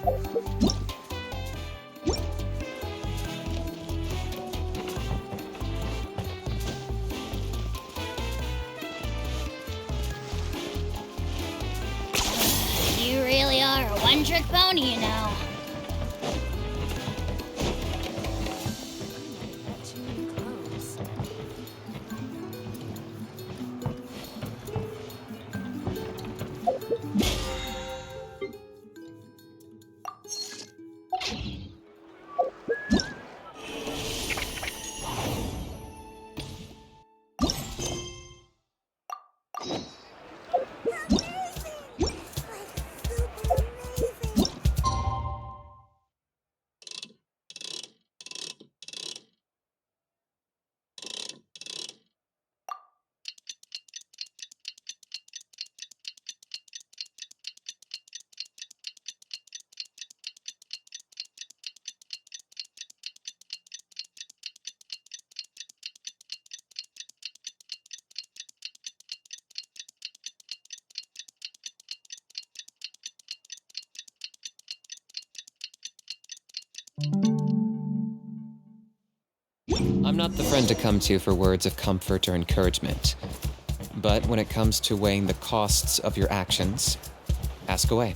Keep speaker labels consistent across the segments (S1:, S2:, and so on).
S1: You really are a one-trick pony, you know.
S2: I'm not the friend to come to for words of comfort or encouragement. But when it comes to weighing the costs of your actions, ask away.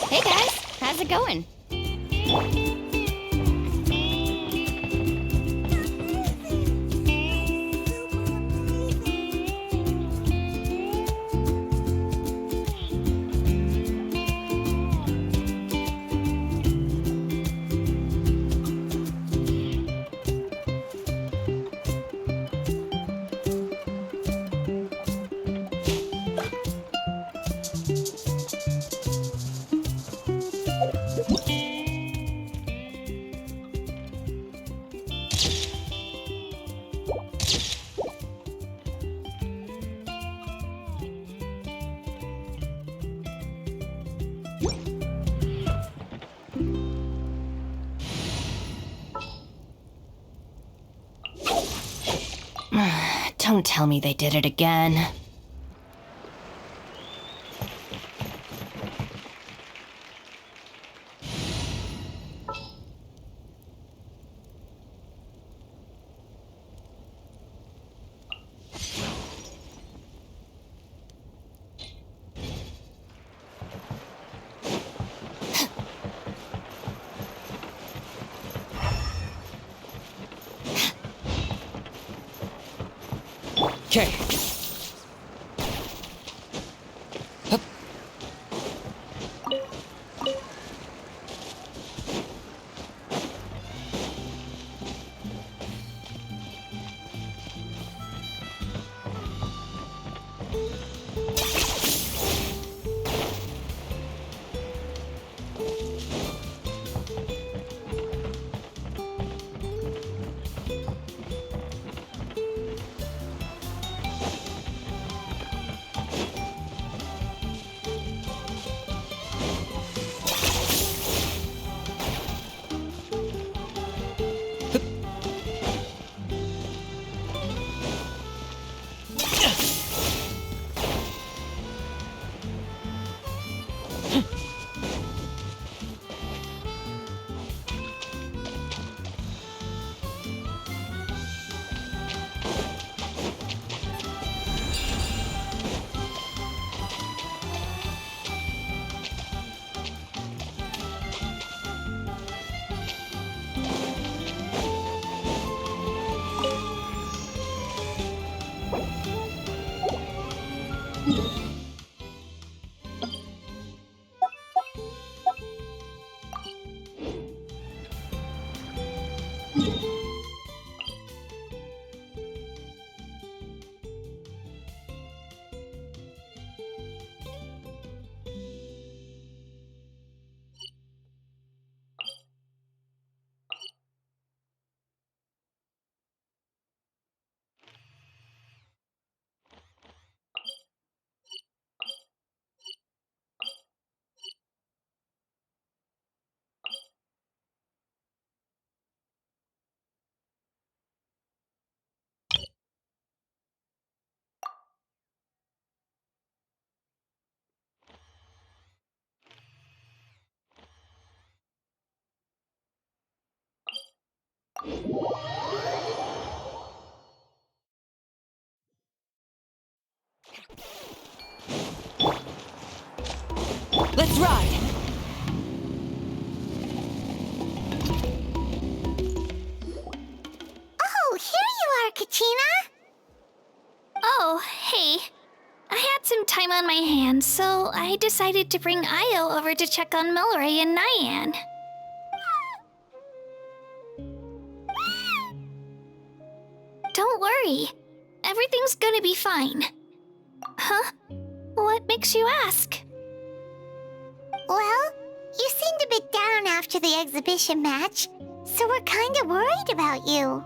S1: Hey guys, how's it going? Don't tell me they did it again.
S2: Okay. Hup.
S3: Let's ride!
S4: Oh, here you are, Kachina!
S1: Oh, hey. I had some time on my hands, so I decided to bring Io over to check on Milray and Nyan. Don't worry. Everything's gonna be fine. Huh? What makes you ask?
S4: Well, you seemed a bit down after the exhibition match, so we're kinda worried about you.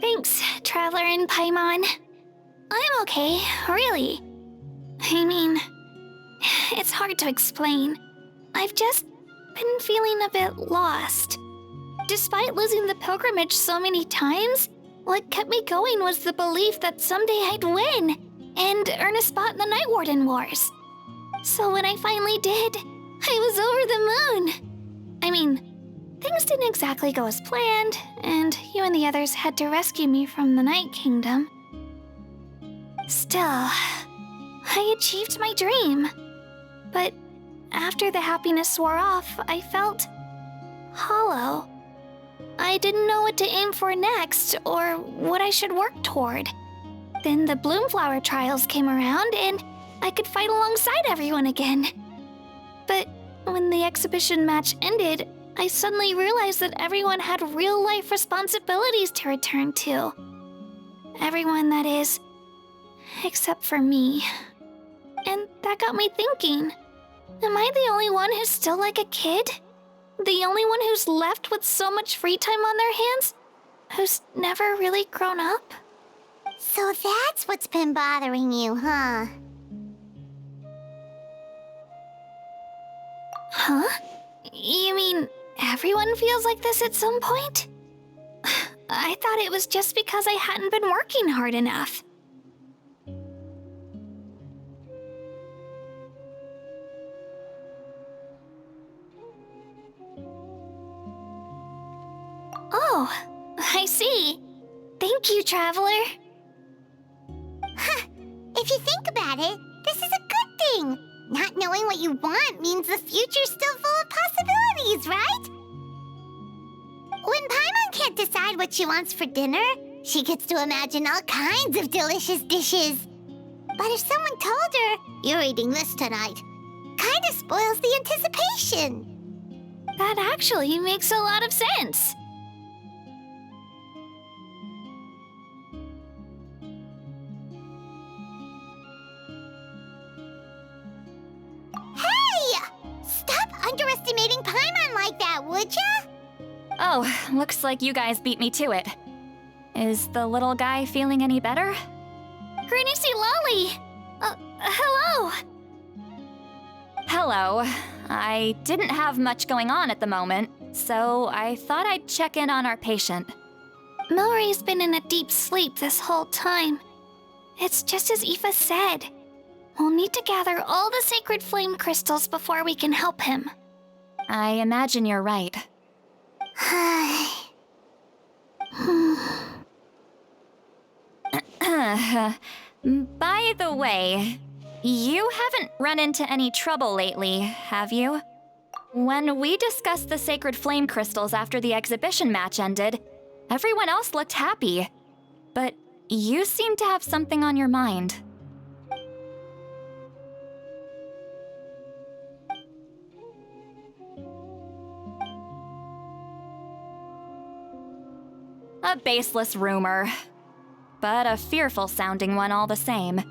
S1: Thanks, Traveler and Paimon. I'm okay, really. I mean, it's hard to explain. I've just been feeling a bit lost. Despite losing the pilgrimage so many times, what kept me going was the belief that someday I'd win and earn a spot in the Night Warden Wars. So when I finally did, I was over the moon. I mean, things didn't exactly go as planned, and you and the others had to rescue me from the Night Kingdom. Still, I achieved my dream. But after the happiness wore off, I felt hollow. I didn't know what to aim for next or what I should work toward. Then the Bloomflower trials came around and I could fight alongside everyone again. But when the exhibition match ended, I suddenly realized that everyone had real-life responsibilities to return to. Everyone, that is, except for me. And that got me thinking, am I the only one who's still like a kid? The only one who's left with so much free time on their hands? Who's never really grown up?
S4: So that's what's been bothering you, huh?
S1: Huh? You mean everyone feels like this at some point? I thought it was just because I hadn't been working hard enough. Oh, I see. Thank you, Traveler.
S4: If you think about it, this is a good thing. Not knowing what you want means the future's still full of possibilities, right? When Paimon can't decide what she wants for dinner, she gets to imagine all kinds of delicious dishes. But if someone told her, "You're eating this tonight," kinda spoils the anticipation.
S1: That actually makes a lot of sense.
S4: Hey! Stop underestimating Paimon like that, would ya?
S5: Oh, looks like you guys beat me to it. Is the little guy feeling any better?
S1: Granny C. Lolly! Hello!
S5: Hello. I didn't have much going on at the moment, so I thought I'd check in on our patient.
S1: Milray's been in a deep sleep this whole time. It's just as Aoife said. We'll need to gather all the sacred flame crystals before we can help him.
S5: I imagine you're right. By the way, you haven't run into any trouble lately, have you? When we discussed the sacred flame crystals after the exhibition match ended, everyone else looked happy. But you seem to have something on your mind. A baseless rumor, but a fearful-sounding one all the same.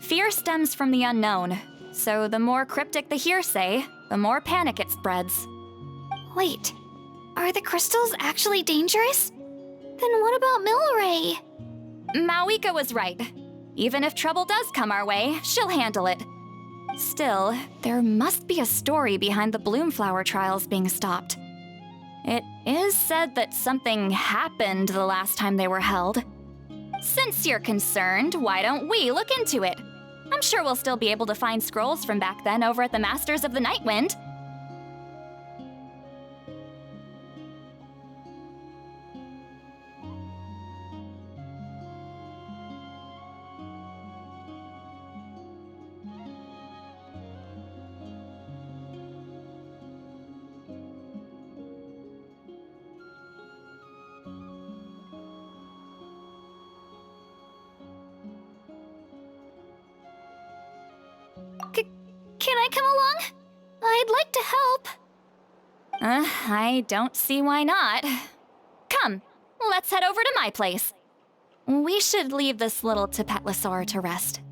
S5: Fear stems from the unknown, so the more cryptic the hearsay, the more panic it spreads.
S1: Wait, are the crystals actually dangerous? Then what about Milray?
S5: Mawika was right. Even if trouble does come our way, she'll handle it. Still, there must be a story behind the Bloomflower trials being stopped. It is said that something happened the last time they were held. Since you're concerned, why don't we look into it? I'm sure we'll still be able to find scrolls from back then over at the Masters of the Nightwind.
S1: Can I come along? I'd like to help.
S5: I don't see why not. Come, let's head over to my place. We should leave this little Tapetlosaur to rest.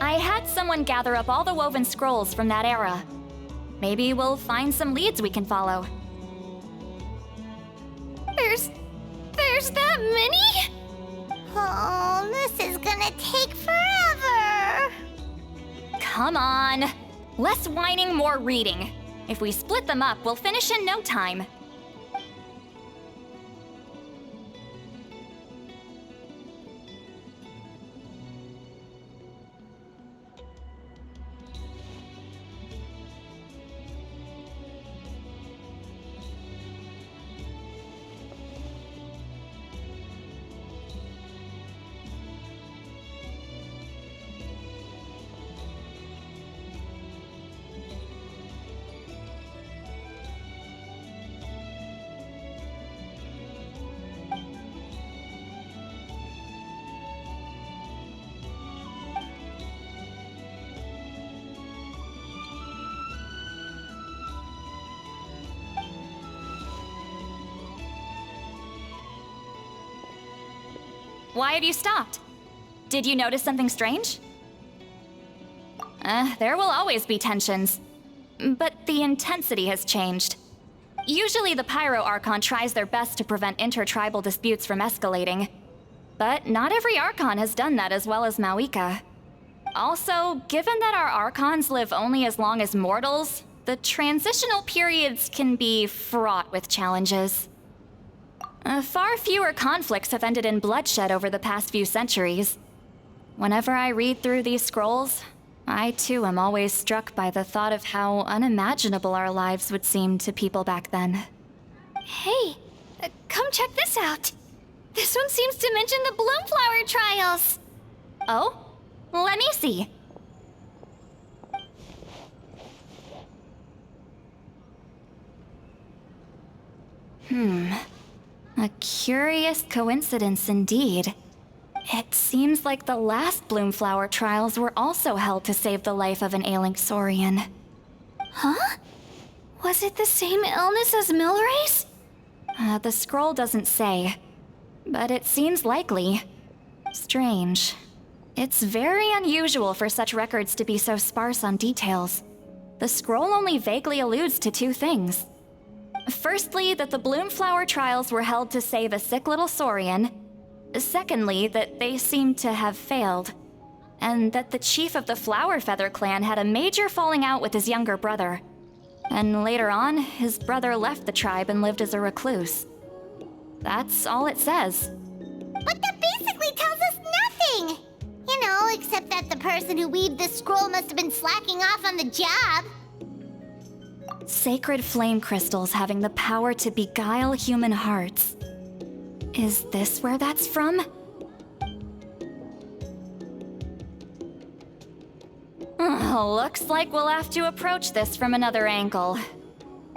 S5: I had someone gather up all the woven scrolls from that era. Maybe we'll find some leads we can follow.
S1: There's that many?
S4: Oh, this is gonna take forever.
S5: Come on. Less whining, more reading. If we split them up, we'll finish in no time. Why have you stopped? Did you notice something strange? There will always be tensions. But the intensity has changed. Usually the Pyro Archon tries their best to prevent intertribal disputes from escalating. But not every Archon has done that as well as Mauika. Also, given that our Archons live only as long as mortals, the transitional periods can be fraught with challenges. Far fewer conflicts have ended in bloodshed over the past few centuries. Whenever I read through these scrolls, I too am always struck by the thought of how unimaginable our lives would seem to people back then.
S1: Hey, come check this out. This one seems to mention the Bloomflower trials.
S5: Oh? Let me see. A curious coincidence indeed. It seems like the last Bloomflower trials were also held to save the life of an ailing Saurian.
S1: Huh? Was it the same illness as Milrace?
S5: The scroll doesn't say, but it seems likely. Strange. It's very unusual for such records to be so sparse on details. The scroll only vaguely alludes to two things. Firstly, that the Bloomflower trials were held to save a sick little Saurian. Secondly, that they seemed to have failed. And that the chief of the Flower Feather clan had a major falling out with his younger brother. And later on, his brother left the tribe and lived as a recluse. That's all it says.
S4: But that basically tells us nothing! You know, except that the person who weaved this scroll must have been slacking off on the job.
S5: Sacred flame crystals having the power to beguile human hearts. Is this where that's from? Looks like we'll have to approach this from another angle.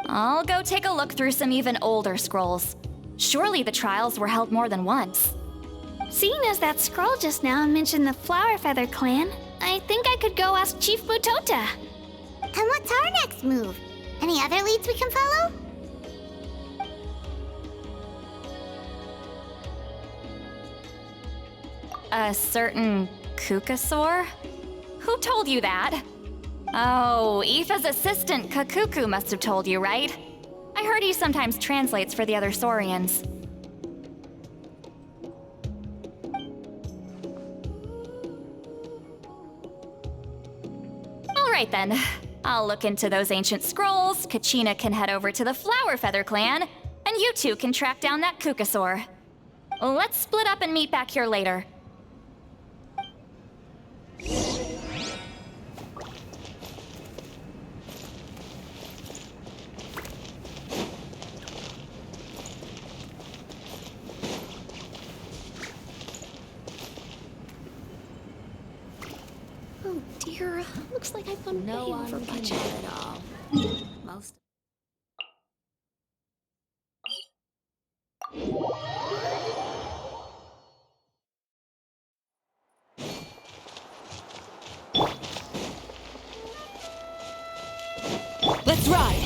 S5: I'll go take a look through some even older scrolls. Surely the trials were held more than once.
S1: Seeing as that scroll just now mentioned the Flower Feather clan, I think I could go ask Chief Butota.
S4: And what's our next move? Any other leads we can follow?
S5: A certain Kukasaur? Who told you that? Oh, Aoife's assistant Kakuku must have told you, right? I heard he sometimes translates for the other Saurians. All right then. I'll look into those ancient scrolls, Kachina can head over to the Flower Feather clan, and you two can track down that Kukasaur. Let's split up and meet back here later.
S3: Oh dear, looks like I've gone
S6: No
S3: way
S6: one
S3: over
S6: can
S3: budget.
S6: tell it all. Most.
S3: Let's ride!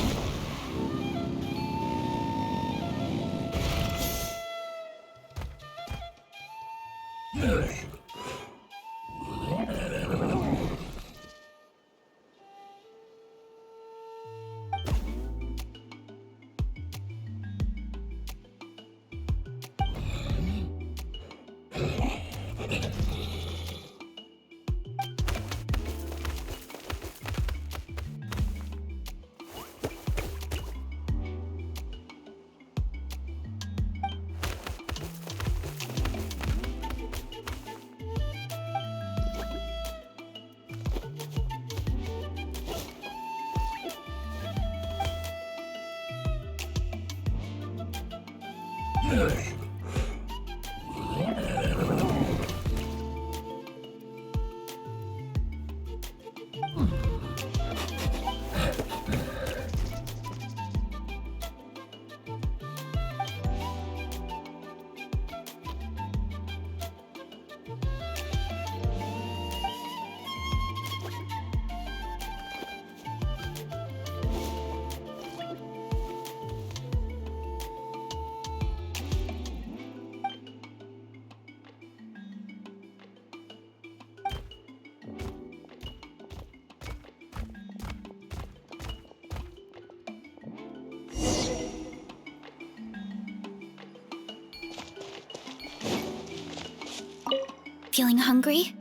S1: Feeling hungry?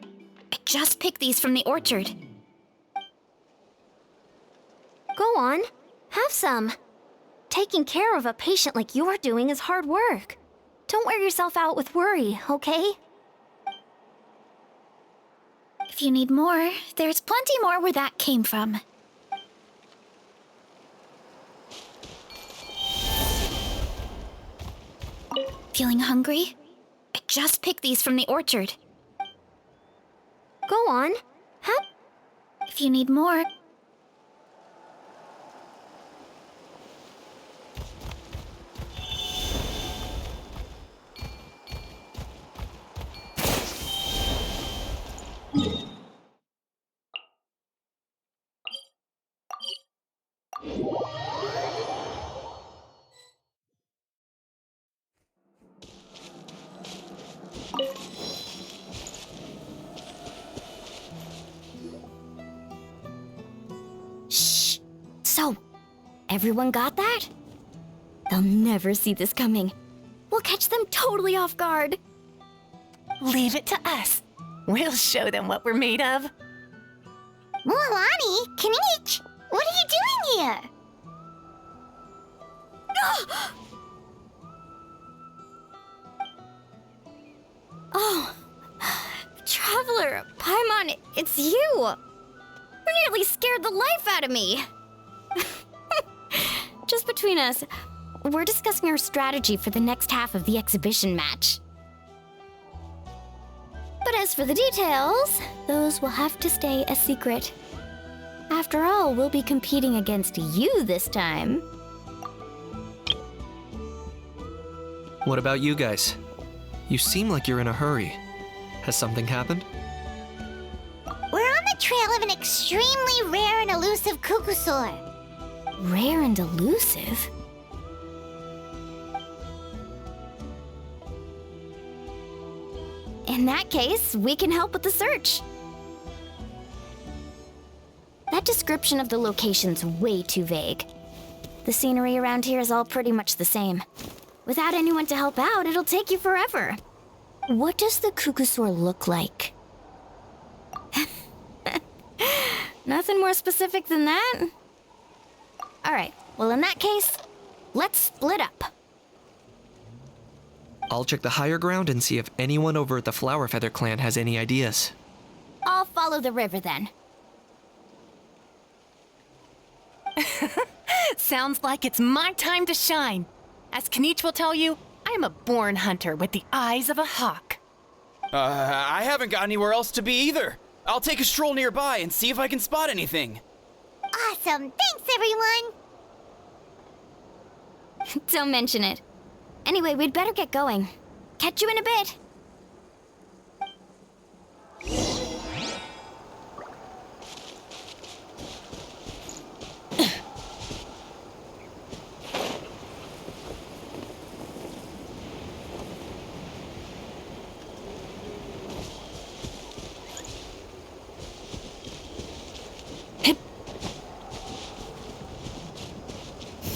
S1: I just picked these from the orchard.
S7: Go on, have some. Taking care of a patient like you're doing is hard work. Don't wear yourself out with worry, okay?
S1: If you need more, there's plenty more where that came from. Feeling hungry? I just picked these from the orchard.
S7: Go on, have...
S1: If you need more...
S7: So, everyone got that? They'll never see this coming. We'll catch them totally off guard.
S3: Leave it to us. We'll show them what we're made of.
S4: Mualani, Kinich, what are you doing here?
S7: Oh, Traveler, Paimon, it's you! You nearly scared the life out of me! Just between us, we're discussing our strategy for the next half of the exhibition match. But as for the details, those will have to stay a secret. After all, we'll be competing against you this time.
S8: What about you guys? You seem like you're in a hurry. Has something happened?
S4: We're on the trail of an extremely rare and elusive Kukusaur.
S7: Rare and elusive? In that case, we can help with the search. That description of the location's way too vague. The scenery around here is all pretty much the same. Without anyone to help out, it'll take you forever. What does the Kukusaur look like? Nothing more specific than that? Alright, well in that case, let's split up.
S8: I'll check the higher ground and see if anyone over at the Flower Feather clan has any ideas.
S7: I'll follow the river then.
S3: Sounds like it's my time to shine. As Kinich will tell you, I'm a born hunter with the eyes of a hawk.
S9: I haven't got anywhere else to be either. I'll take a stroll nearby and see if I can spot anything.
S4: Awesome, thanks everyone!
S7: Don't mention it. Anyway, we'd better get going. Catch you in a bit.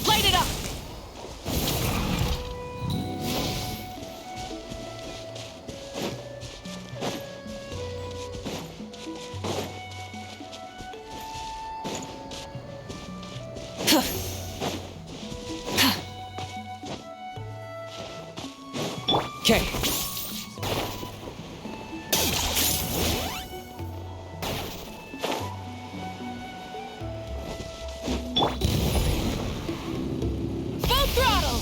S3: Light it up!
S2: Okay.
S3: Full throttle!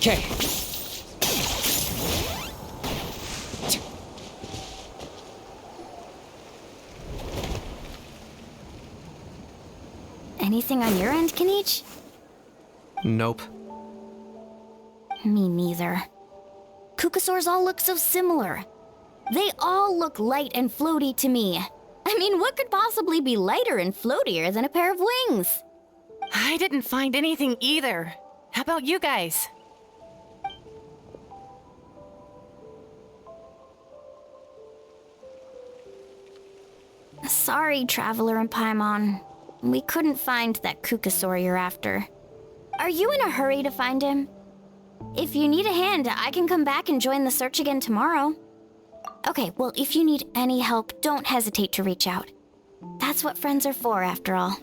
S2: Okay.
S7: Anything on your end, Kinich?
S8: Nope.
S7: Me neither. Kukasaurs all look so similar. They all look light and floaty to me. I mean, what could possibly be lighter and floatier than a pair of wings?
S3: I didn't find anything either. How about you guys?
S7: Sorry, Traveler and Paimon. We couldn't find that Kukasaur you're after. Are you in a hurry to find him? If you need a hand, I can come back and join the search again tomorrow. Okay, well, if you need any help, don't hesitate to reach out. That's what friends are for, after all.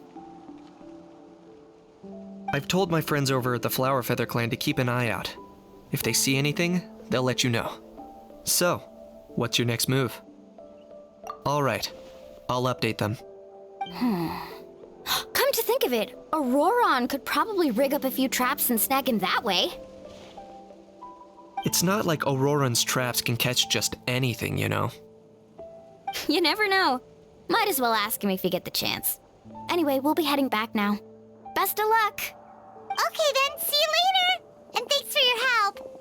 S8: I've told my friends over at the Flower Feather Clan to keep an eye out. If they see anything, they'll let you know. So, what's your next move? All right, I'll update them.
S7: Come to think of it, Auroron could probably rig up a few traps and snag him that way.
S8: It's not like Auroran's traps can catch just anything, you know?
S7: You never know. Might as well ask him if you get the chance. Anyway, we'll be heading back now. Best of luck!
S4: Okay then, see you later! And thanks for your help!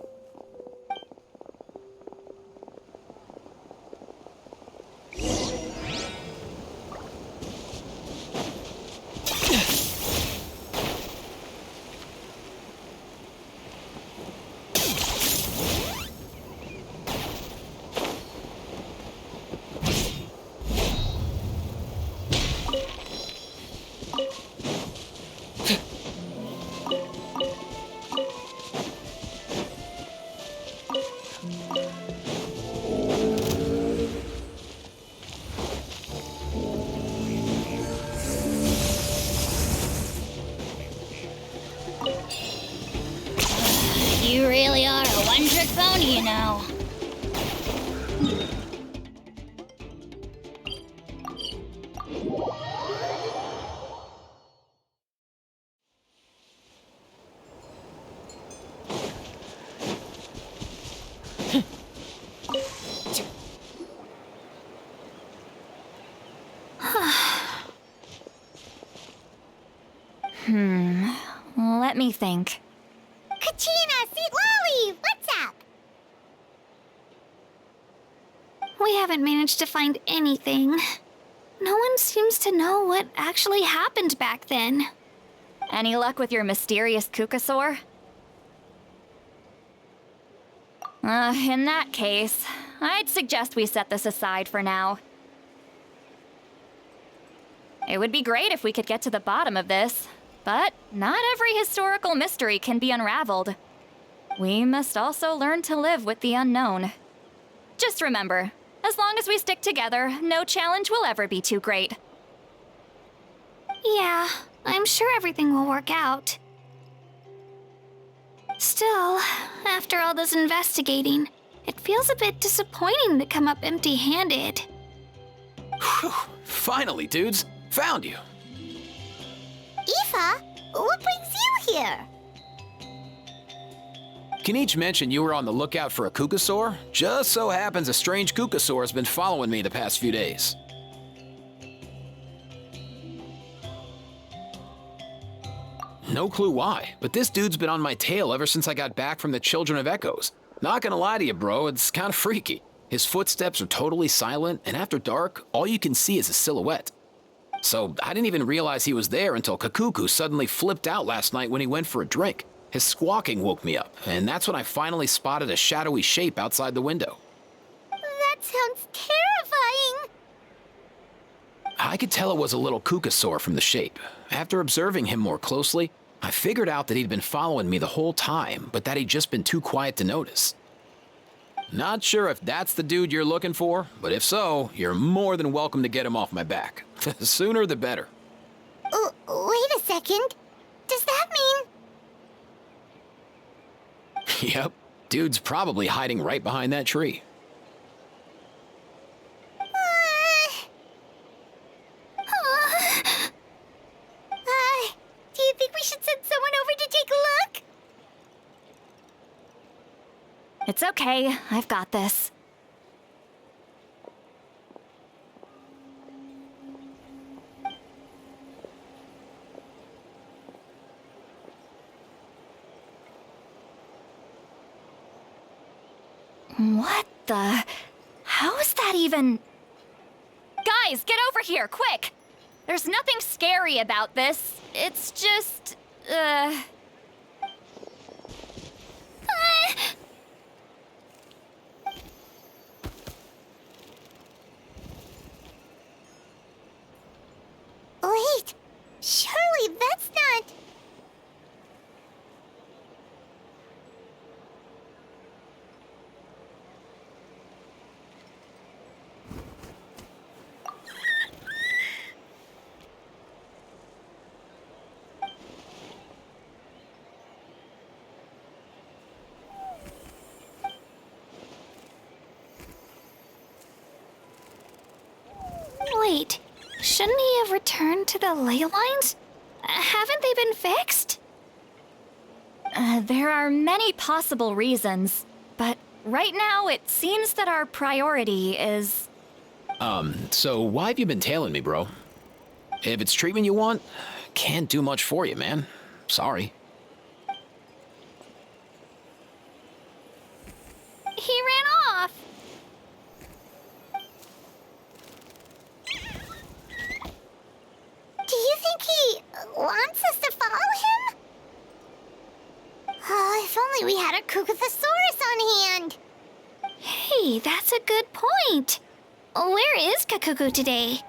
S1: You really are a one-trick pony, you know.
S5: Let me think.
S4: Kachina, Seat Lolly, what's up?
S1: We haven't managed to find anything. No one seems to know what actually happened back then.
S5: Any luck with your mysterious Kukasaur? In that case, I'd suggest we set this aside for now. It would be great if we could get to the bottom of this, but not every historical mystery can be unraveled. We must also learn to live with the unknown. Just remember, as long as we stick together, no challenge will ever be too great.
S1: Yeah, I'm sure everything will work out. Still, after all this investigating, it feels a bit disappointing to come up empty-handed.
S9: Whew, finally, dudes. Found you.
S4: Aoife, what brings you here?
S10: Kinich mentioned you were on the lookout for a Kukasaur. Just so happens a strange Kukasaur has been following me the past few days. No clue why, but this dude's been on my tail ever since I got back from the Children of Echoes. Not gonna lie to you, bro, it's kinda freaky. His footsteps are totally silent, and after dark, all you can see is a silhouette. So I didn't even realize he was there until Kakuku suddenly flipped out last night when he went for a drink. His squawking woke me up, and that's when I finally spotted a shadowy shape outside the window.
S4: That sounds terrifying!
S10: I could tell it was a little Kukasaur from the shape. After observing him more closely, I figured out that he'd been following me the whole time, but that he'd just been too quiet to notice. Not sure if that's the dude you're looking for, but if so, you're more than welcome to get him off my back. The sooner the better.
S4: Wait a second. Does that mean...
S10: Yep, dude's probably hiding right behind that tree.
S4: Do you think we should send someone over to take a look?
S5: It's okay, I've got this. What the? How is that even? Guys, get over here, quick! There's nothing scary about this. It's just,
S4: Wait, surely that's not...
S1: Wait, shouldn't he have returned to the ley lines? Haven't they been fixed?
S5: there are many possible reasons, but right now it seems that our priority is.
S10: So why have you been tailing me, bro? If it's treatment you want, can't do much for you, man. Sorry.
S1: He ran off.
S4: Do you think he wants us to follow him? Oh, if only we had a Kukathosaurus on hand.
S1: Hey, that's a good point. Where is Kakuku today?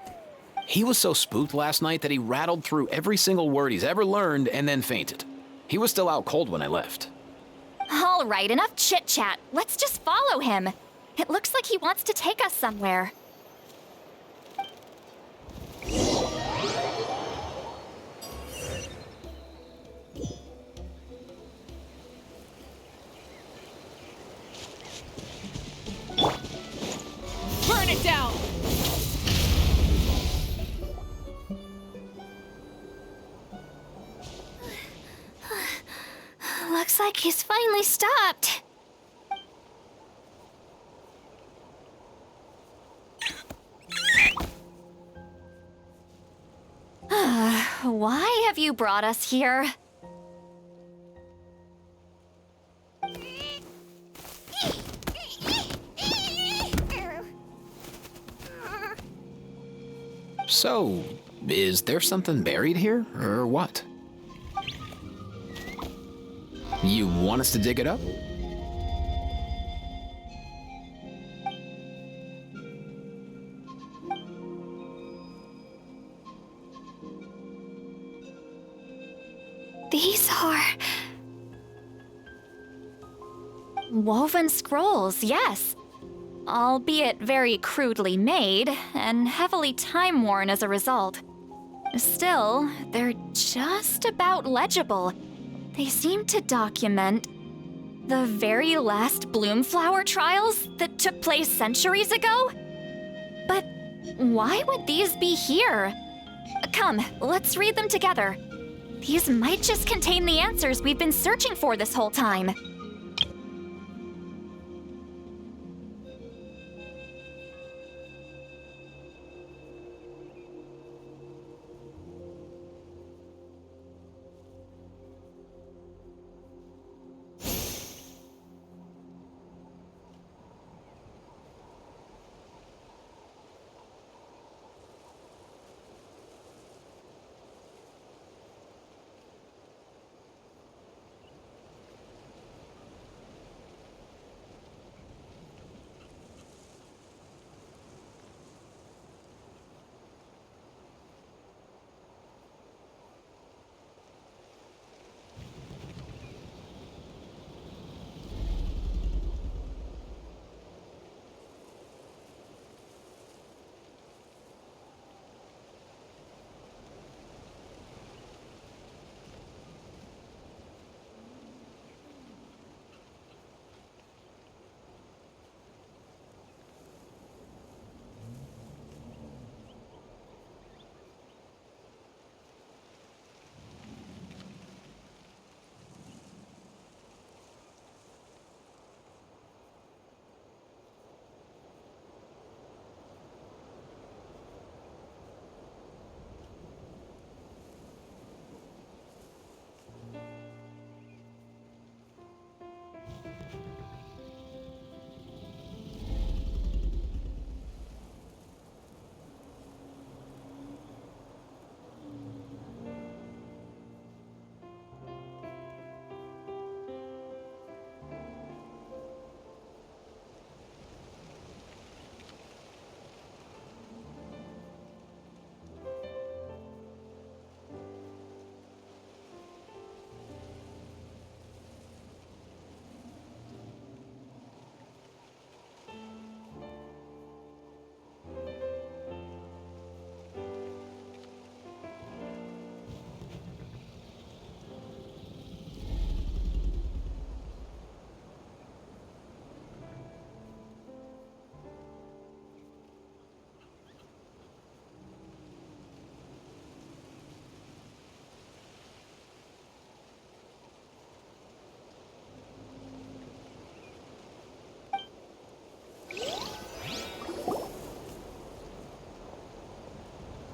S10: He was so spooked last night that he rattled through every single word he's ever learned and then fainted. He was still out cold when I left.
S5: All right, enough chit-chat. Let's just follow him. It looks like he wants to take us somewhere.
S3: Burn it down!
S1: Looks like he's finally stopped.
S5: Why have you brought us here?
S10: So, is there something buried here, or what? You want us to dig it up?
S1: These are...
S5: Woven scrolls, yes. Albeit very crudely made, and heavily time-worn as a result. Still, they're just about legible. They seem to document the very last Bloomflower trials that took place centuries ago? But why would these be here? Come, let's read them together. These might just contain the answers we've been searching for this whole time.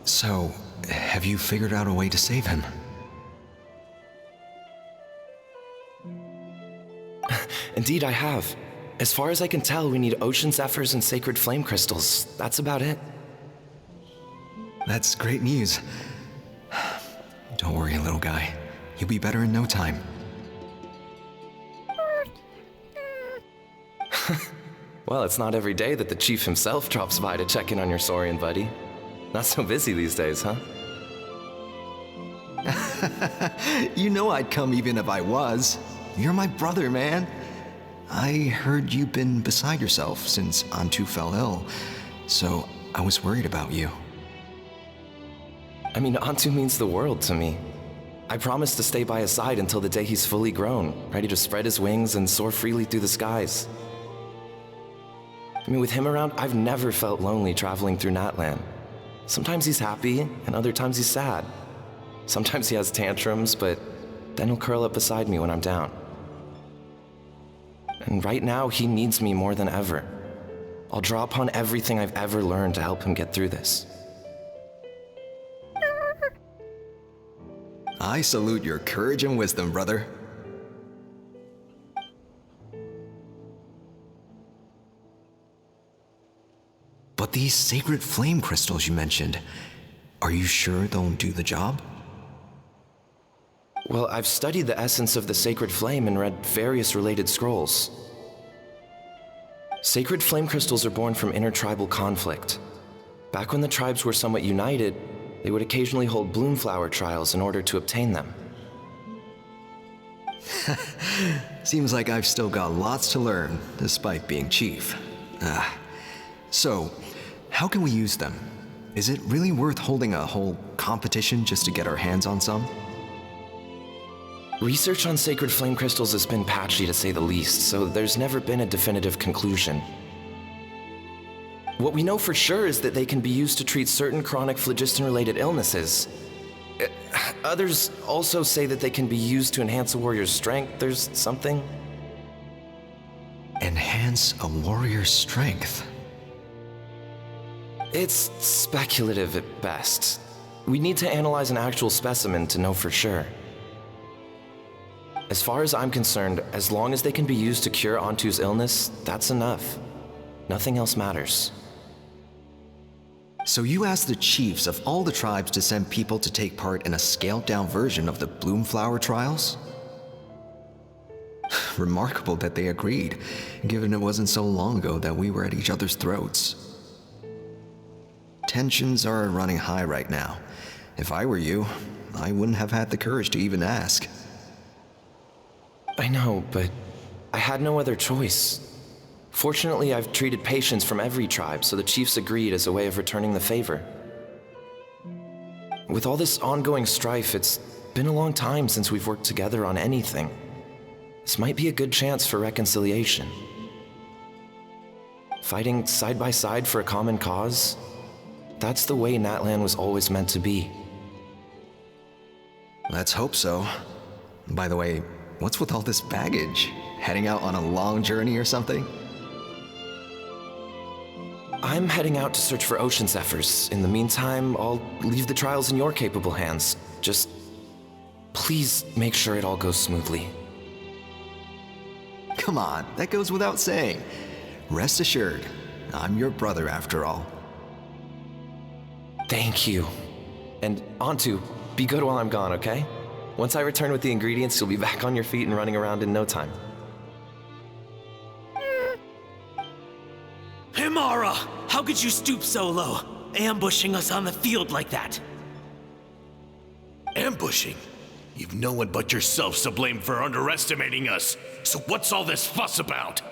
S11: So, have you figured out a way to save him?
S12: Indeed, I have. As far as I can tell, we need ocean zephyrs and sacred flame crystals. That's about it.
S11: That's great news. Don't worry, little guy. You'll be better in no time.
S12: Well, it's not every day that the chief himself drops by to check in on your Saurian buddy. Not so busy these days, huh?
S11: You know I'd come even if I was. You're my brother, man. I heard you've been beside yourself since Antu fell ill, so I was worried about you.
S12: I mean, Antu means the world to me. I promised to stay by his side until the day he's fully grown, ready to spread his wings and soar freely through the skies. I mean, with him around, I've never felt lonely traveling through Natlan. Sometimes he's happy, and other times he's sad. Sometimes he has tantrums, but then he'll curl up beside me when I'm down. And right now, he needs me more than ever. I'll draw upon everything I've ever learned to help him get through this.
S11: I salute your courage and wisdom, brother. But these sacred flame crystals you mentioned, are you sure they'll do the job?
S12: Well, I've studied the essence of the sacred flame and read various related scrolls. Sacred flame crystals are born from intertribal conflict. Back when the tribes were somewhat united, they would occasionally hold bloomflower trials in order to obtain them.
S11: Seems like I've still got lots to learn, despite being chief. So, how can we use them? Is it really worth holding a whole competition just to get our hands on some?
S12: Research on sacred flame crystals has been patchy to say the least, so there's never been a definitive conclusion. What we know for sure is that they can be used to treat certain chronic phlogiston-related illnesses. Others also say that they can be used to enhance a warrior's strength. There's something.
S11: Enhance a warrior's strength?
S12: It's speculative at best. We need to analyze an actual specimen to know for sure. As far as I'm concerned, as long as they can be used to cure Antu's illness, that's enough. Nothing else matters.
S11: So you asked the chiefs of all the tribes to send people to take part in a scaled-down version of the Bloomflower trials? Remarkable that they agreed, given it wasn't so long ago that we were at each other's throats. Tensions are running high right now. If I were you, I wouldn't have had the courage to even ask.
S12: I know, but I had no other choice. Fortunately, I've treated patients from every tribe, so the chiefs agreed as a way of returning the favor. With all this ongoing strife, it's been a long time since we've worked together on anything. This might be a good chance for reconciliation. Fighting side by side for a common cause, that's the way Natlan was always meant to be.
S11: Let's hope so. By the way, what's with all this baggage? Heading out on a long journey or something?
S12: I'm heading out to search for ocean zephyrs. In the meantime, I'll leave the trials in your capable hands. Just please make sure it all goes smoothly.
S11: Come on, that goes without saying. Rest assured, I'm your brother after all.
S12: Thank you. And Antu, be good while I'm gone, okay? Once I return with the ingredients, you'll be back on your feet and running around in no time.
S13: Himara! How could you stoop so low, ambushing us on the field like that?
S14: Ambushing? You've no one but yourself to blame for underestimating us. So what's all this fuss about?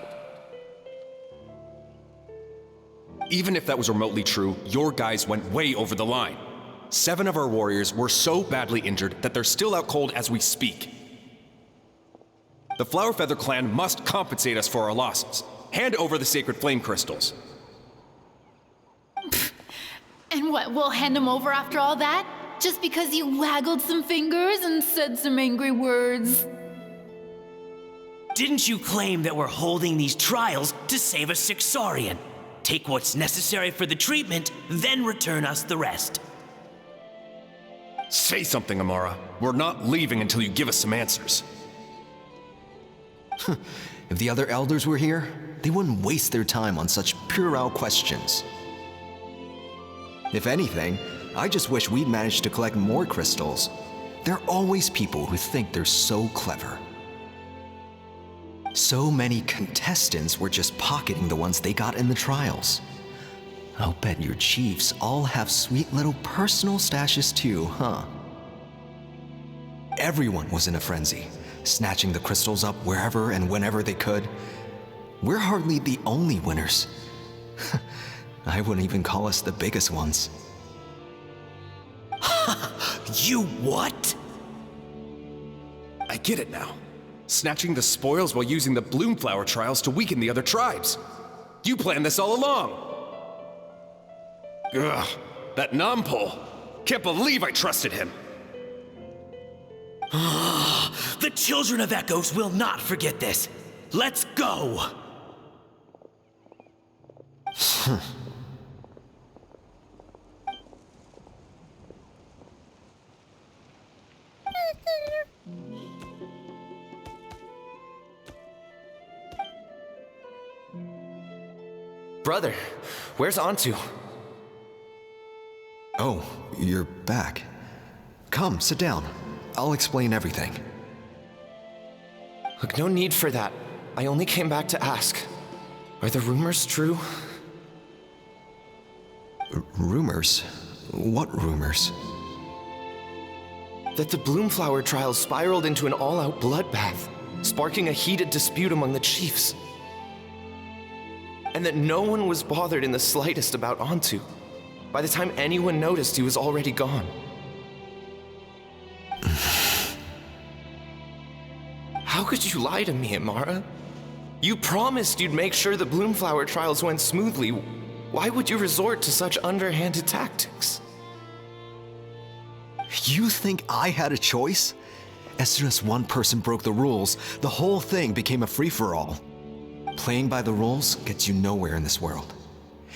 S15: Even if that was remotely true, your guys went way over the line. 7 of our warriors were so badly injured that they're still out cold as we speak. The Flowerfeather clan must compensate us for our losses. Hand over the sacred flame crystals.
S16: And what, we'll hand them over after all that? Just because you waggled some fingers and said some angry words?
S13: Didn't you claim that we're holding these trials to save a sick Saurian? Take what's necessary for the treatment, then return us the rest.
S15: Say something, Amara. We're not leaving until you give us some answers.
S11: If the other elders were here, they wouldn't waste their time on such puerile questions. If anything, I just wish we'd managed to collect more crystals. There are always people who think they're so clever. So many contestants were just pocketing the ones they got in the trials. I'll bet your chiefs all have sweet little personal stashes too, huh? Everyone was in a frenzy, snatching the crystals up wherever and whenever they could. We're hardly the only winners. I wouldn't even call us the biggest ones.
S13: You what?
S15: I get it now. Snatching the spoils while using the Bloomflower trials to weaken the other tribes. You planned this all along. Ugh, that Nampol. Can't believe I trusted him.
S13: The Children of Echoes will not forget this. Let's go!
S12: Brother, where's Antu?
S11: Oh, you're back. Come, sit down. I'll explain everything.
S12: Look, no need for that. I only came back to ask. Are the rumors true?
S11: Rumors? What rumors?
S12: That the Bloomflower trials spiraled into an all-out bloodbath, sparking a heated dispute among the chiefs. And that no one was bothered in the slightest about Antu. By the time anyone noticed, he was already gone. How could you lie to me, Amara? You promised you'd make sure the Bloomflower trials went smoothly. Why would you resort to such underhanded tactics?
S11: You think I had a choice? As soon as one person broke the rules, the whole thing became a free-for-all. Playing by the rules gets you nowhere in this world.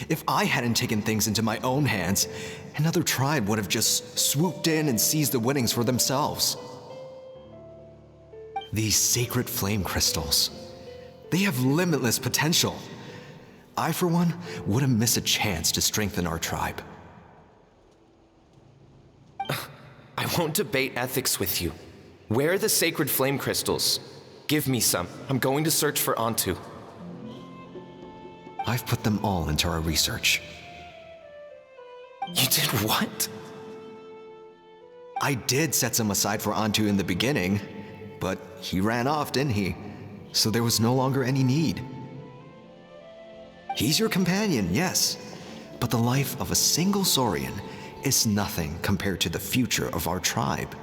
S11: If I hadn't taken things into my own hands, another tribe would have just swooped in and seized the winnings for themselves. These sacred flame crystals, they have limitless potential. I, for one, wouldn't miss a chance to strengthen our tribe.
S12: I won't debate ethics with you. Where are the sacred flame crystals? Give me some. I'm going to search for Antu.
S11: I've put them all into our research.
S12: You did what?
S11: I did set some aside for Antu in the beginning, but he ran off, didn't he? So there was no longer any need. He's your companion, yes, but the life of a single Saurian is nothing compared to the future of our tribe.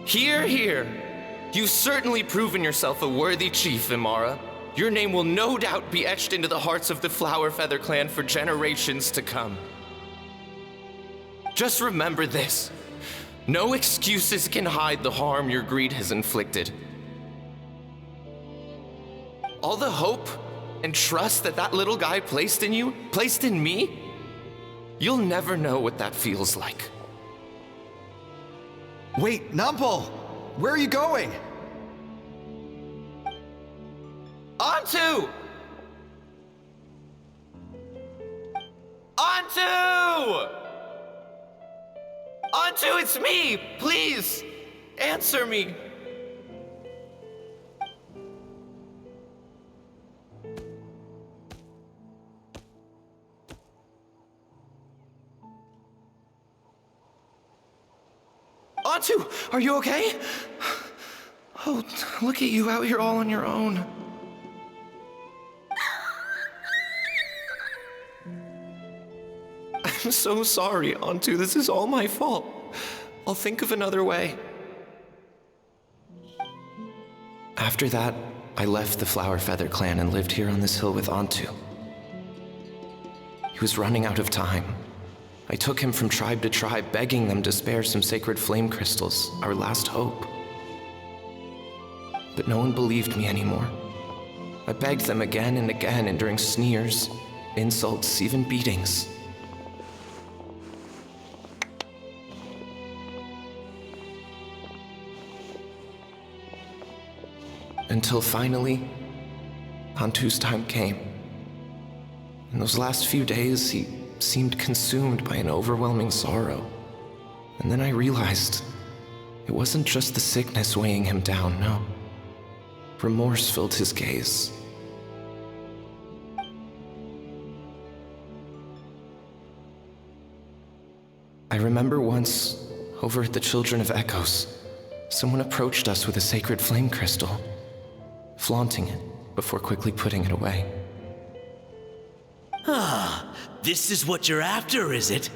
S12: Hear, hear. You've certainly proven yourself a worthy chief, Imara. Your name will no doubt be etched into the hearts of the Flower Feather clan for generations to come. Just remember this. No excuses can hide the harm your greed has inflicted. All the hope and trust that that little guy placed in you, placed in me, you'll never know what that feels like.
S11: Wait, Nampol! Where are you going?
S12: Antu! Antu! Antu, it's me! Please, answer me. Antu, are you okay? Oh, look at you out here all on your own. I'm so sorry, Antu. This is all my fault. I'll think of another way. After that, I left the Flower Feather clan and lived here on this hill with Antu. He was running out of time. I took him from tribe to tribe, begging them to spare some sacred flame crystals, our last hope. But no one believed me anymore. I begged them again and again, enduring sneers, insults, even beatings. Until finally, Antu's time came. In those last few days, he seemed consumed by an overwhelming sorrow. And then I realized it wasn't just the sickness weighing him down, no. Remorse filled his gaze. I remember once, over at the Children of Echoes, someone approached us with a sacred flame crystal, flaunting it before quickly putting it away.
S13: Ah, this is what you're after, is it?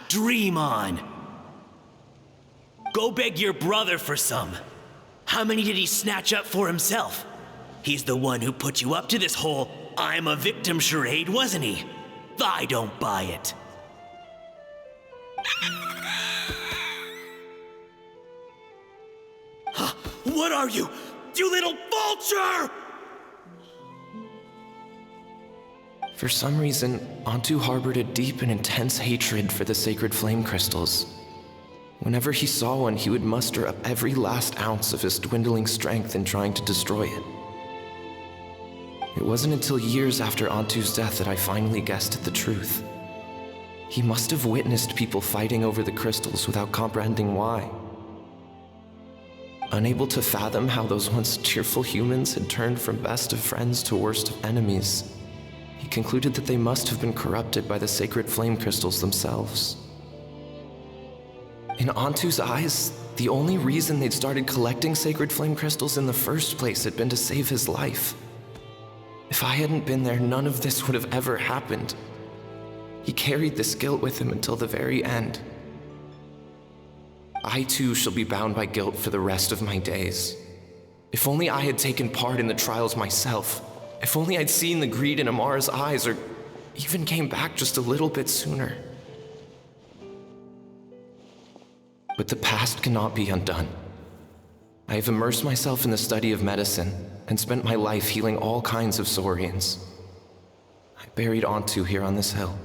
S13: Dream on. Go beg your brother for some. How many did he snatch up for himself? He's the one who put you up to this whole I'm a victim charade, wasn't he? I don't buy it. What are you, you little vulture?
S12: For some reason, Antu harbored a deep and intense hatred for the sacred flame crystals. Whenever he saw one, he would muster up every last ounce of his dwindling strength in trying to destroy it. It wasn't until years after Antu's death that I finally guessed at the truth. He must have witnessed people fighting over the crystals without comprehending why. Unable to fathom how those once cheerful humans had turned from best of friends to worst of enemies, he concluded that they must have been corrupted by the sacred flame crystals themselves. In Antu's eyes, the only reason they'd started collecting sacred flame crystals in the first place had been to save his life. If I hadn't been there, none of this would have ever happened. He carried this guilt with him until the very end. I too shall be bound by guilt for the rest of my days. If only I had taken part in the trials myself. If only I'd seen the greed in Amara's eyes, or even came back just a little bit sooner. But the past cannot be undone. I have immersed myself in the study of medicine and spent my life healing all kinds of Saurians. I buried Antu here on this hill,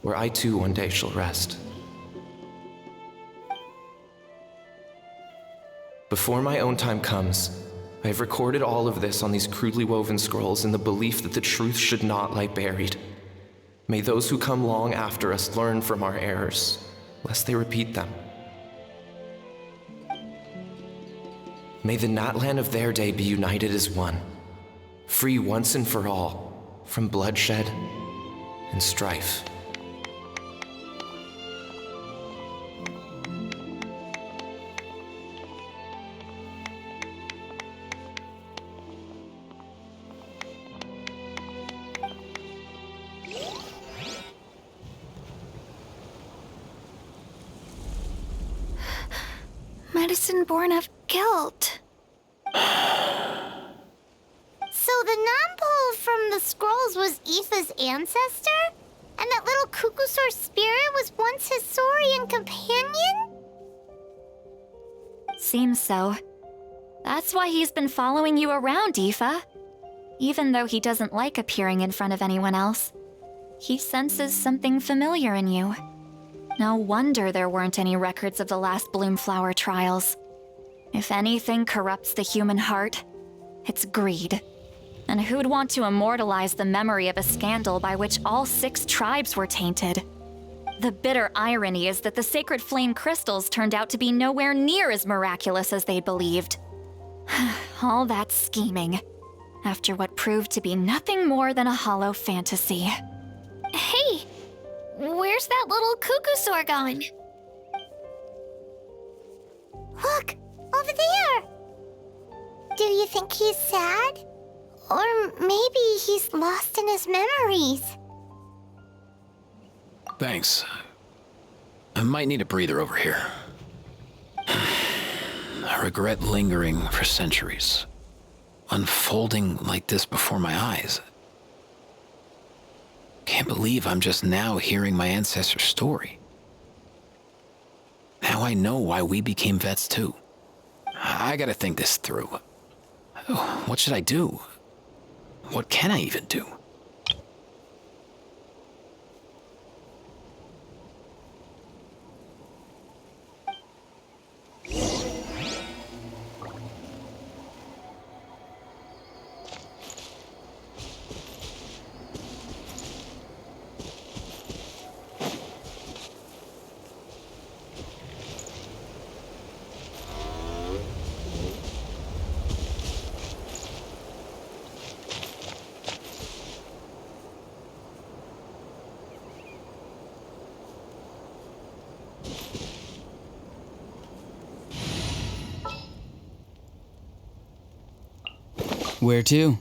S12: where I too one day shall rest. Before my own time comes, I have recorded all of this on these crudely woven scrolls in the belief that the truth should not lie buried. May those who come long after us learn from our errors, lest they repeat them. May the Natlan of their day be united as one, free once and for all from bloodshed and strife.
S1: Medicine born of guilt.
S4: So the non-pole from the scrolls was Aoife's ancestor? And that little Kukusaur spirit was once his Saurian companion?
S5: Seems so. That's why he's been following you around, Aoife. Even though he doesn't like appearing in front of anyone else, he senses something familiar in you. No wonder there weren't any records of the last Bloomflower trials. If anything corrupts the human heart, it's greed. And who'd want to immortalize the memory of a scandal by which all 6 tribes were tainted? The bitter irony is that the sacred flame crystals turned out to be nowhere near as miraculous as they believed. All that scheming, after what proved to be nothing more than a hollow fantasy.
S1: Hey! Where's that little Kukusaur gone?
S4: Look! Over there! Do you think he's sad? Or maybe he's lost in his memories?
S10: Thanks. I might need a breather over here. I regret lingering for centuries, unfolding like this before my eyes. Can't believe I'm just now hearing my ancestor's story. Now I know why we became vets too. I gotta think this through. What should I do? What can I even do?
S17: Where to?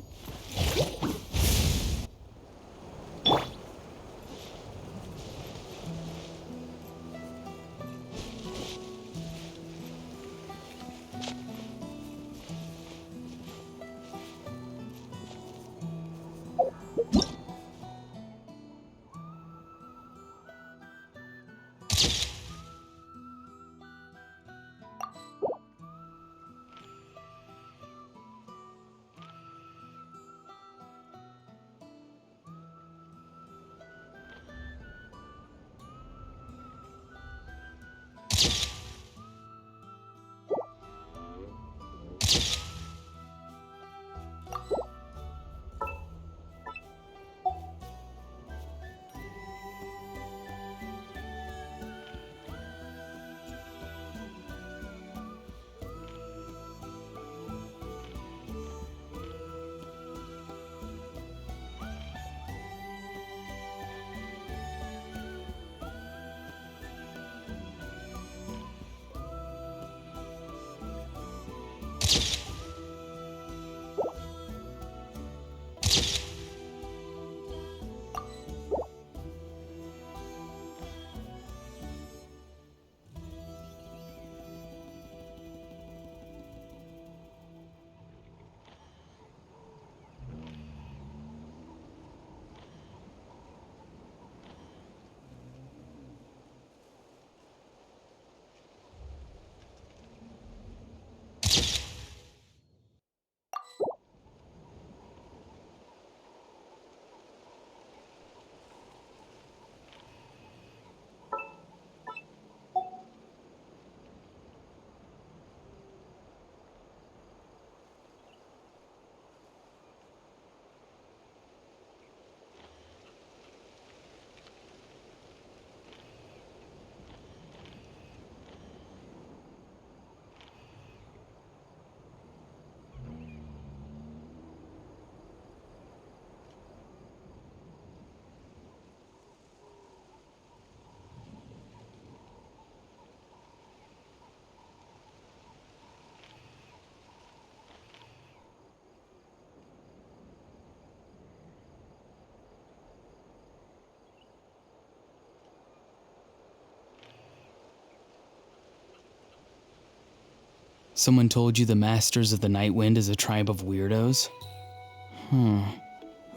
S17: Someone told you the Masters of the Night Wind is a tribe of weirdos?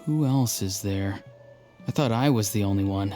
S17: Who else is there? I thought I was the only one.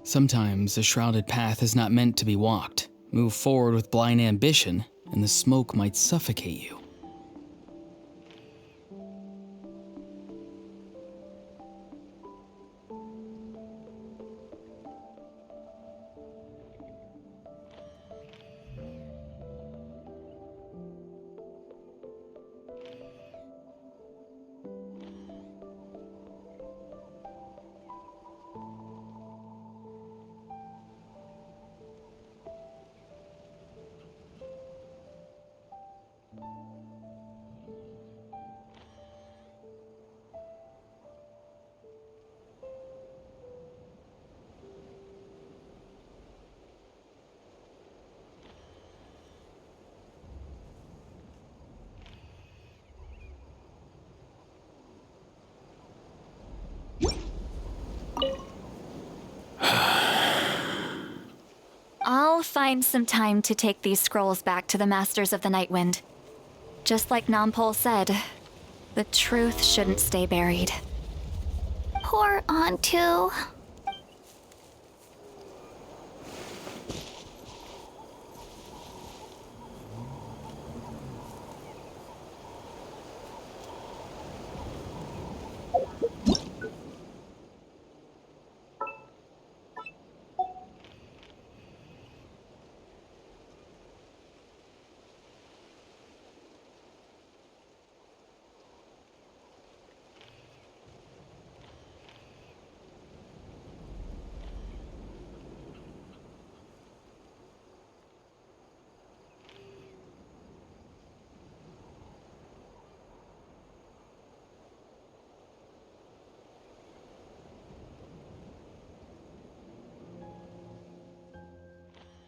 S17: Sometimes a shrouded path is not meant to be walked. Move forward with blind ambition, and the smoke might suffocate you.
S5: I'll find some time to take these scrolls back to the Masters of the Nightwind. Just like Nampol said, the truth shouldn't stay buried.
S1: Poor Antu.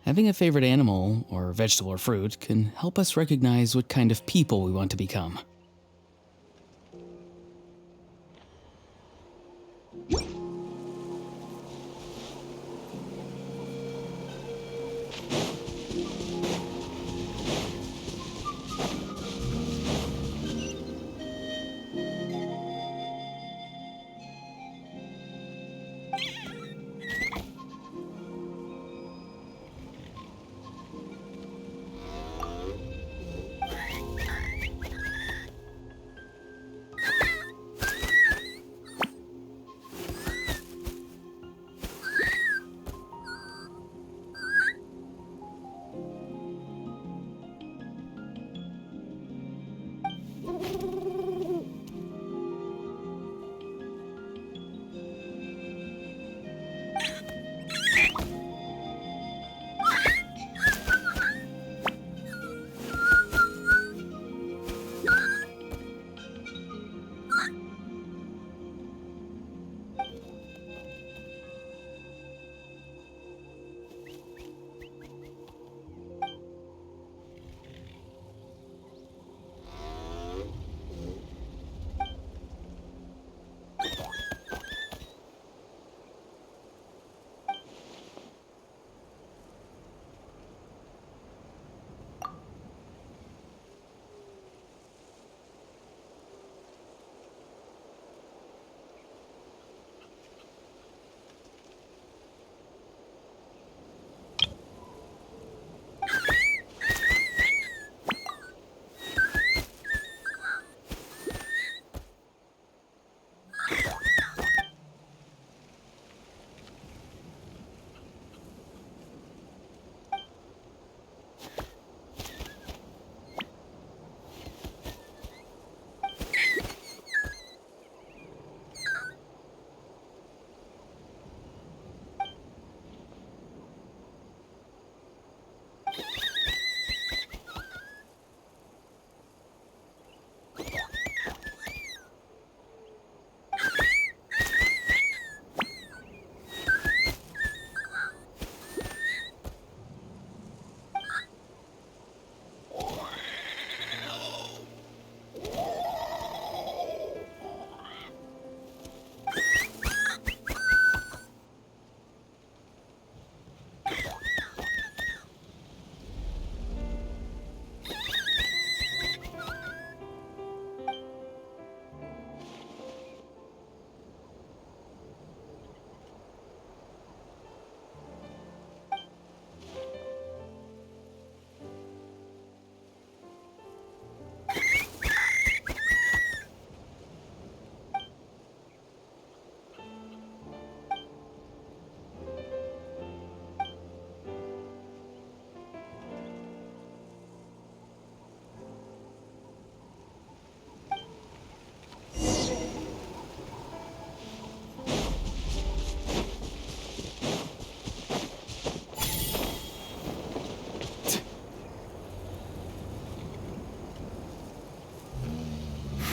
S17: Having a favorite animal, or vegetable or fruit, can help us recognize what kind of people we want to become.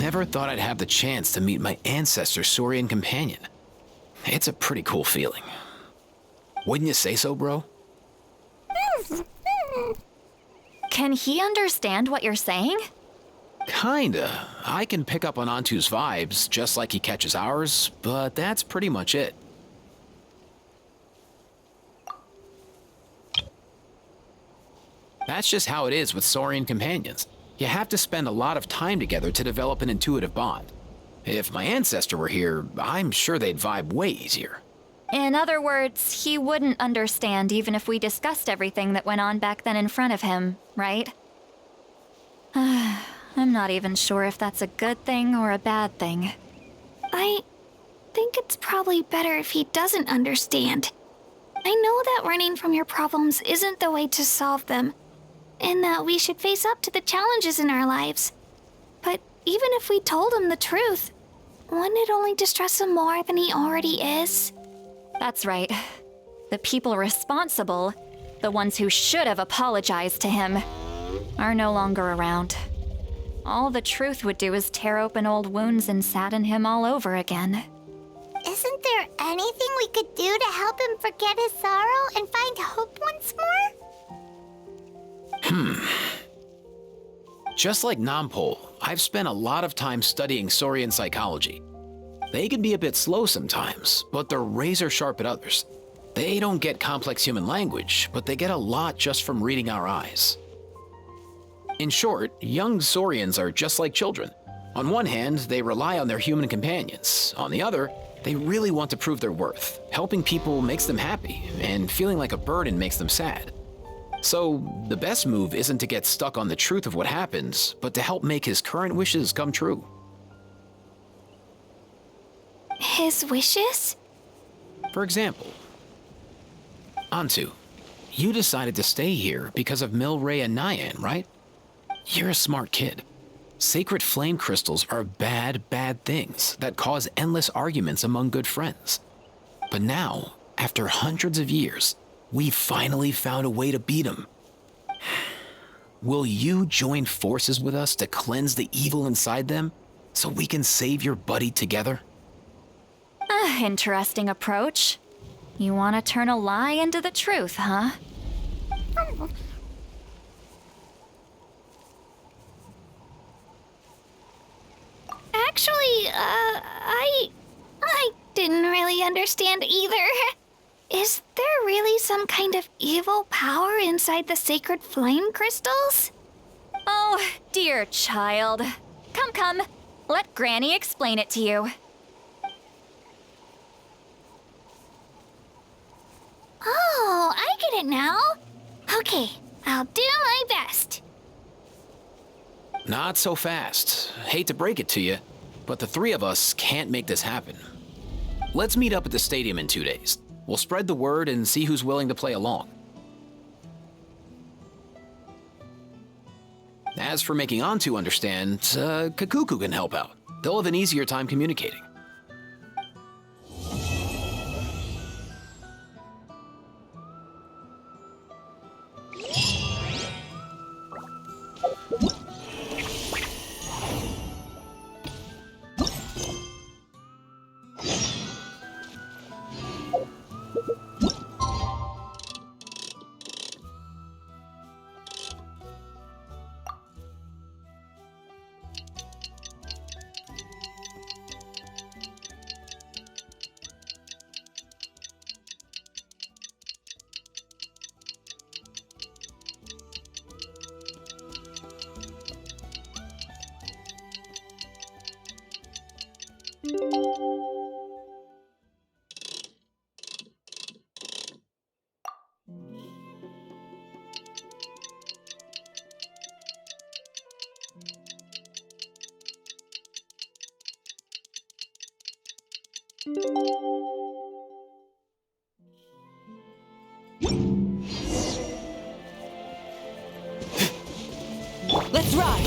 S10: Never thought I'd have the chance to meet my ancestor Saurian companion. It's a pretty cool feeling. Wouldn't you say so, bro?
S5: Can he understand what you're saying?
S10: Kinda. I can pick up on Antu's vibes, just like he catches ours, but that's pretty much it. That's just how it is with Saurian companions. You have to spend a lot of time together to develop an intuitive bond. If my ancestor were here, I'm sure they'd vibe way easier.
S5: In other words, he wouldn't understand even if we discussed everything that went on back then in front of him, right? I'm not even sure if that's a good thing or a bad thing.
S1: I think it's probably better if he doesn't understand. I know that running from your problems isn't the way to solve them, and that we should face up to the challenges in our lives. But even if we told him the truth, wouldn't it only distress him more than he already is?
S5: That's right. The people responsible, the ones who should have apologized to him, are no longer around. All the truth would do is tear open old wounds and sadden him all over again.
S4: Isn't there anything we could do to help him forget his sorrow and find hope once more?
S10: Just like Nampol, I've spent a lot of time studying Saurian psychology. They can be a bit slow sometimes, but they're razor sharp at others. They don't get complex human language, but they get a lot just from reading our eyes. In short, young Saurians are just like children. On one hand, they rely on their human companions. On the other, they really want to prove their worth. Helping people makes them happy, and feeling like a burden makes them sad. So, the best move isn't to get stuck on the truth of what happened, but to help make his current wishes come true.
S1: His wishes?
S10: For example, Antu, you decided to stay here because of Milray and Nyan, right? You're a smart kid. Sacred flame crystals are bad, bad things that cause endless arguments among good friends. But now, after hundreds of years, we finally found a way to beat them. Will you join forces with us to cleanse the evil inside them so we can save your buddy together?
S5: Interesting approach. You want to turn a lie into the truth, huh?
S1: Actually, I didn't really understand either. Is there really some kind of evil power inside the sacred flame crystals?
S5: Oh, dear child. Come. Let Granny explain it to you.
S1: Oh, I get it now. Okay, I'll do my best.
S10: Not so fast. Hate to break it to you, but the three of us can't make this happen. Let's meet up at the stadium in 2 days. We'll spread the word and see who's willing to play along. As for making Antu understand, Kakuku can help out. They'll have an easier time communicating.
S6: Let's ride!